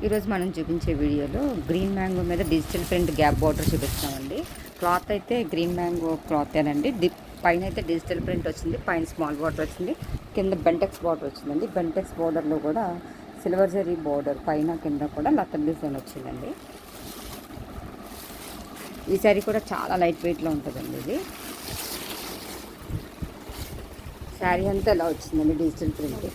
ఈరోజు మనం చూపించే వీడియోలో గ్రీన్ మ్యాంగో మీద డిజిటల్ ప్రింట్ గ్యాప్ బార్డర్ చూపిస్తామండి. క్లాత్ అయితే గ్రీన్ మ్యాంగో క్లాతేనండి. పైన అయితే డిజిటల్ ప్రింట్ వచ్చింది, పైన స్మాల్ బార్డర్ వచ్చింది, కింద బెంటెక్స్ బార్డర్ వచ్చిందండి. బెంటెక్స్ బార్డర్లో కూడా సిల్వర్ జరీ బార్డర్, పైన కింద కూడా లతర్ డిజైన్ వచ్చిందండి. ఈ సారీ కూడా చాలా లైట్ వెయిట్లో ఉంటుందండి. ఇది శారీ అంతా ఎలా వచ్చిందండి డిజిటల్ ప్రింట్.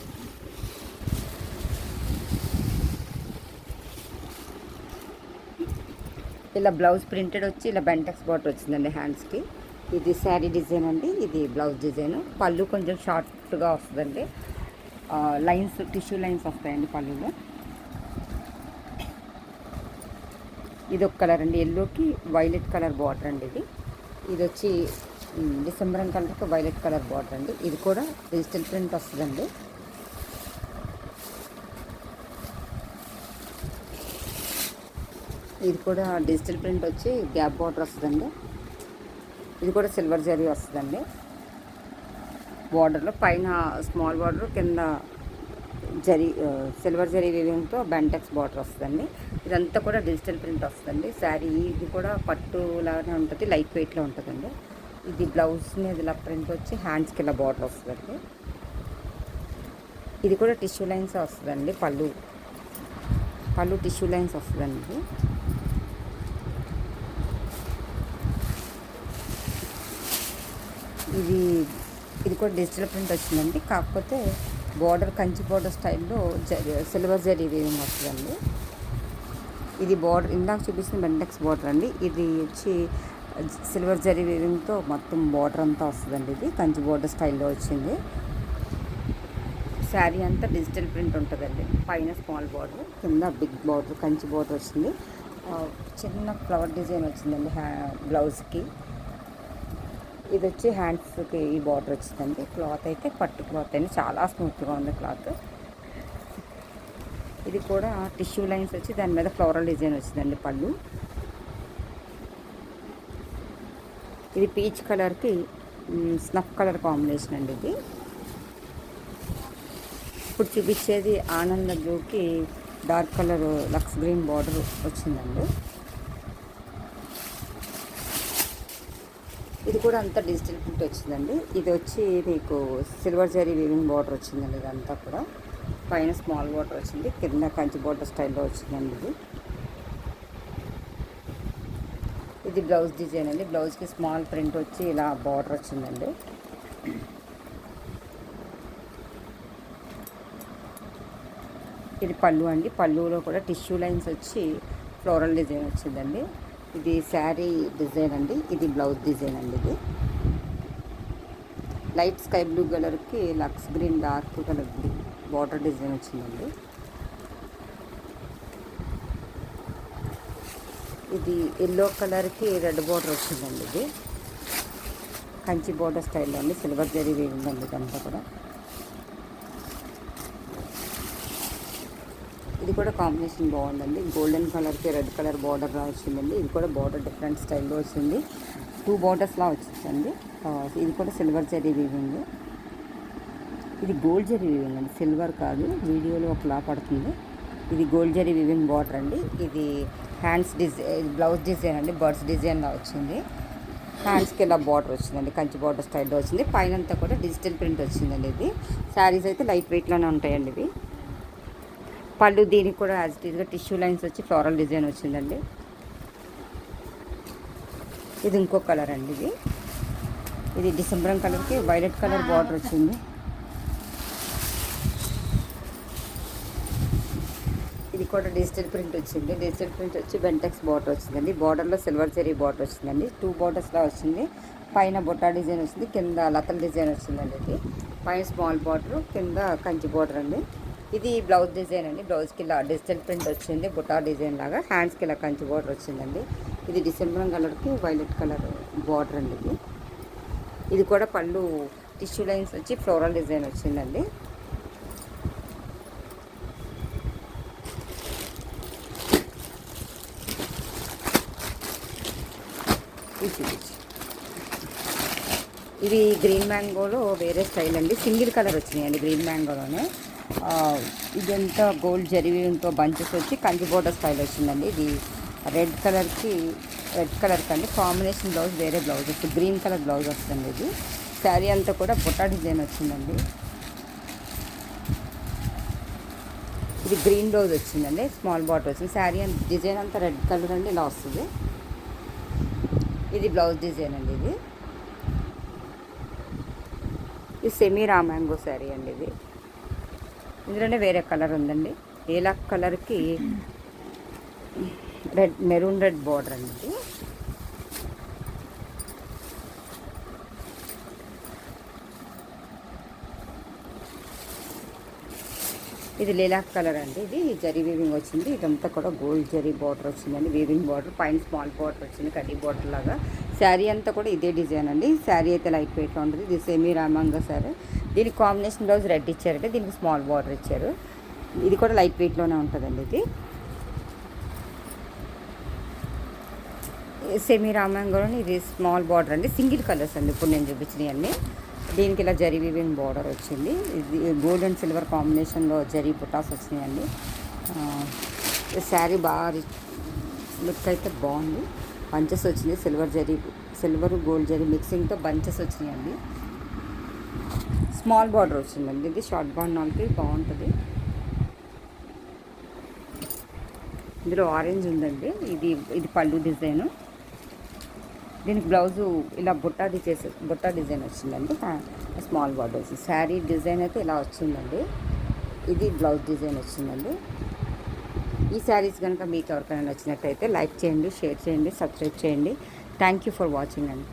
ఇలా బ్లౌజ్ ప్రింటెడ్ వచ్చి ఇలా బెంటెక్స్ బార్డర్ వచ్చిందండి హ్యాండ్స్కి. ఇది శారీ డిజైన్ అండి, ఇది బ్లౌజ్ డిజైన్. పళ్ళు కొంచెం షార్ట్గా వస్తుందండి, లైన్స్ టిష్యూ లైన్స్ వస్తాయండి పళ్ళులో. ఇది ఒక కలర్ అండి, ఎల్లోకి వైలెట్ కలర్ బార్డర్ అండి. ఇది వచ్చి డిసెంబర్ కలర్కి వైలెట్ కలర్ బార్డర్ అండి. ఇది కూడా డిజిటల్ ప్రింట్ వస్తుందండి. ఇది కూడా డిజిటల్ ప్రింట్ వచ్చి గ్యాప్ బార్డర్ వస్తుందండి. ఇది కూడా సిల్వర్ జరీ వస్తుందండి బార్డర్లో. పైన స్మాల్ బార్డర్, కింద జరీ సిల్వర్ జరీ వీవింగ్తో బెంటెక్స్ బార్డర్ వస్తుందండి. ఇదంతా కూడా డిజిటల్ ప్రింట్ వస్తుందండి. శారీ ఇది కూడా పట్టు లాగానే ఉంటుంది, లైట్ వెయిట్లో ఉంటుందండి. ఇది బ్లౌజ్ మీద ఇలా ప్రింట్ వచ్చి హ్యాండ్స్కి ఇలా బార్డర్ వస్తుందండి. ఇది కూడా టిష్యూ లైన్స్ వస్తుందండి. పళ్ళు టిష్యూ లైన్స్ వస్తుందండి. ఇది కూడా డిజిటల్ ప్రింట్ వచ్చిందండి, కాకపోతే బార్డర్ కంచి బార్డర్ స్టైల్లో సిల్వర్ జరీ వీవింగ్ వస్తుందండి. ఇది బార్డర్ ఇందాక చూపించిన బెంటెక్స్ బార్డర్ అండి. ఇది వచ్చి సిల్వర్ జరీ వీవింగ్తో మొత్తం బార్డర్ అంతా వస్తుందండి. ఇది కంచి బార్డర్ స్టైల్లో వచ్చింది. శారీ అంతా డిజిటల్ ప్రింట్ ఉంటుందండి. పైన స్మాల్ బార్డర్, కింద బిగ్ బార్డర్ కంచి బార్డర్ వచ్చింది. చిన్న ఫ్లవర్ డిజైన్ వచ్చిందండి బ్లౌజ్కి. ఇది వచ్చి హ్యాండ్స్కి ఈ బార్డర్ వచ్చిందండి. క్లాత్ అయితే పట్టు క్లాత్ అండి, చాలా స్మూత్గా ఉంది క్లాత్. ఇది కూడా టిష్యూ లైన్స్ వచ్చి దాని మీద ఫ్లోరల్ డిజైన్ వచ్చిందండి పళ్ళు. ఇది పీచ్ కలర్కి స్నఫ్ కలర్ కాంబినేషన్ అండి. ఇది ఇప్పుడు చూపించేది ఆనంద బ్లూకి డార్క్ కలర్ లక్స్ గ్రీన్ బార్డర్ వచ్చిందండి. ఇది కూడా అంతా డిజిటల్ ప్రింట్ వచ్చిందండి. ఇది వచ్చి మీకు సిల్వర్ జరీ వీవింగ్ బార్డర్ వచ్చిందండి. ఇదంతా కూడా పైన స్మాల్ బార్డర్ వచ్చింది, కింద కంచి బార్డర్ స్టైల్లో వచ్చిందండి. ఇది బ్లౌజ్ డిజైన్ అండి. బ్లౌజ్కి స్మాల్ ప్రింట్ వచ్చి ఇలా బార్డర్ వచ్చిందండి. ఇది పళ్ళు అండి. పళ్ళులో కూడా టిష్యూ లైన్స్ వచ్చి ఫ్లోరల్ డిజైన్ వచ్చిందండి. ఇది శారీ డిజైన్ అండి, ఇది బ్లౌజ్ డిజైన్ అండి. ఇది లైట్ స్కై బ్లూ కలర్కి లక్స్ green dark colour border design వచ్చిందండి. ఇది ఎల్లో కలర్కి రెడ్ బార్డర్ వచ్చిందండి. ఇది కంచి బార్డర్ స్టైల్లో అండి, సిల్వర్ జరీ వీవింగ్ అండి ఇదంతా కూడా. ఇది కూడా కాంబినేషన్ బాగుందండి. గోల్డెన్ కలర్కి రెడ్ కలర్ బార్డర్ వచ్చిందండి. ఇది కూడా బార్డర్ డిఫరెంట్ స్టైల్లో వచ్చింది, 2 బార్డర్స్లా వచ్చిందండి. ఇది కూడా సిల్వర్ జరీ వీవింగ్. ఇది గోల్డ్ జరీ వీవింగ్ అండి, సిల్వర్ కాదు, వీడియోలో ఒకలా పడుతుంది. ఇది గోల్డ్ జరీ వీవింగ్ బార్డర్ అండి. ఇది హ్యాండ్స్ డిజైన్, బ్లౌజ్ డిజైన్ అండి, బర్డ్స్ డిజైన్లా వచ్చింది. హ్యాండ్స్కి ఇలా బార్డర్ వచ్చిందండి, కంచి బార్డర్ స్టైల్లో వచ్చింది. పైన అంతా కూడా డిజిటల్ ప్రింట్ వచ్చిందండి. ఇది శారీస్ అయితే లైట్ వెయిట్లోనే ఉంటాయండి. ఇవి పళ్ళు, దీనికి కూడా యాజ్ ఇట్ ఈజ్గా టిష్యూ లైన్స్ వచ్చి ఫ్లోరల్ డిజైన్ వచ్చిందండి. ఇది ఇంకో కలర్ అండి. ఇది డిసెంబర్ కలర్కి వైలెట్ కలర్ బార్డర్ వచ్చింది. ఇది కూడా డిజిటల్ ప్రింట్ వచ్చింది. డిజిటల్ ప్రింట్ వచ్చి బెంటెక్స్ బార్డర్ వచ్చిందండి. బార్డర్లో సిల్వర్ జరీ బార్డర్ వచ్చిందండి, 2 బార్డర్స్లా వచ్చింది. పైన బొట్టా డిజైన్ వచ్చింది, కింద లతల్ డిజైన్ వచ్చిందండి. ఇది పైన స్మాల్ బార్డర్, కింద కంచి బార్డర్ అండి. ఇది బ్లౌజ్ డిజైన్ అండి. బ్లౌజ్కి ఇలా డిజిటల్ ప్రింట్ వచ్చింది, బుటా డిజైన్ లాగా. హ్యాండ్స్కి ఇలా కంచి బార్డర్ వచ్చిందండి. ఇది డిసెంబర్ కలర్కి వైలెట్ కలర్ బార్డర్ అండి. ఇది కూడా పళ్ళు టిష్యూ లైన్స్ వచ్చి ఫ్లోరల్ డిజైన్ వచ్చిందండి. ఇది గ్రీన్ మ్యాంగోలో వేరే స్టైల్ అండి, సింగిల్ కలర్ వచ్చినాయండి గ్రీన్ మ్యాంగోలోనే. ఇదంతా గోల్డ్ జరీతో బంచెస్ వచ్చి కంచి బోర్డర్ స్టైల్ వచ్చిందండి. ఇది రెడ్ కలర్కి అండి కాంబినేషన్ బ్లౌజ్, వేరే బ్లౌజ్ వస్తుంది, గ్రీన్ కలర్ బ్లౌజ్ వస్తుంది. ఇది శారీ అంతా కూడా బుట్ట డిజైన్ వచ్చిందండి. ఇది గ్రీన్ బ్లౌజ్ వచ్చిందండి, స్మాల్ బార్డర్ వచ్చింది. శారీ అంత డిజైన్ అంతా రెడ్ కలర్ అండి, ఇలా వస్తుంది. ఇది బ్లౌజ్ డిజైన్ అండి. ఇది సెమీ రామాంగో శారీ అండి. ఇది ఇందులోనే వేరే కలర్ ఉందండి. ఏలాక్ కలర్కి మెరూన్ రెడ్ బార్డర్ అండి. ఇది లీలాక్ కలర్ అండి. ఇది జరీ వీవింగ్ వచ్చింది. ఇదంతా కూడా గోల్డ్ జరీ బార్డర్ వచ్చిందండి, వీవింగ్ బార్డర్, పైన స్మాల్ బార్డర్ వచ్చింది, కడ్డీ బార్డర్ లాగా. శారీ అంతా కూడా ఇదే డిజైన్ అండి. శారీ అయితే లైట్ వెయిట్లో ఉంటుంది. ఇది సెమీ రామంగా శారీ. దీనికి కాంబినేషన్ బ్లౌజ్ రెడ్ ఇచ్చారంటే, దీనికి స్మాల్ బార్డర్ ఇచ్చారు. ఇది కూడా లైట్ వెయిట్లోనే ఉంటుందండి. ఇది సెమీ రామంగాలోని ఇది స్మాల్ బార్డర్ అండి, సింగిల్ కలర్స్ అండి ఇప్పుడు నేను చూపించినవి అన్నీ. దీనికి ఇలా జరీ వీవింగ్ బార్డర్ వచ్చింది. ఇది గోల్డ్ అండ్ సిల్వర్ కాంబినేషన్లో జరీ బుటాస్ వచ్చినాయండి. శారీ బాగా లుక్ అయితే బాగుంది. బంచెస్ వచ్చింది, సిల్వర్ గోల్డ్ జరీ మిక్సింగ్తో బంచెస్ వచ్చినాయండి. స్మాల్ బార్డర్ వచ్చిందండి. ఇది షార్ట్ బార్డర్కి బాగుంటుంది. ఇందులో ఆరెంజ్ ఉందండి. ఇది పళ్ళు డిజైను. దీనికి బ్లౌజు ఇలా బుట్టా డిజైన్ వచ్చిందండి, స్మాల్ బార్డర్ వచ్చింది. శారీ డిజైన్ అయితే ఇలా వచ్చిందండి. ఇది బ్లౌజ్ డిజైన్ వచ్చిందండి. ఈ శారీస్ కనుక మీకు ఎవరికైనా నచ్చినట్టయితే లైక్ చేయండి, షేర్ చేయండి, సబ్స్క్రైబ్ చేయండి. థ్యాంక్ యూ ఫర్ వాచింగ్ అండి.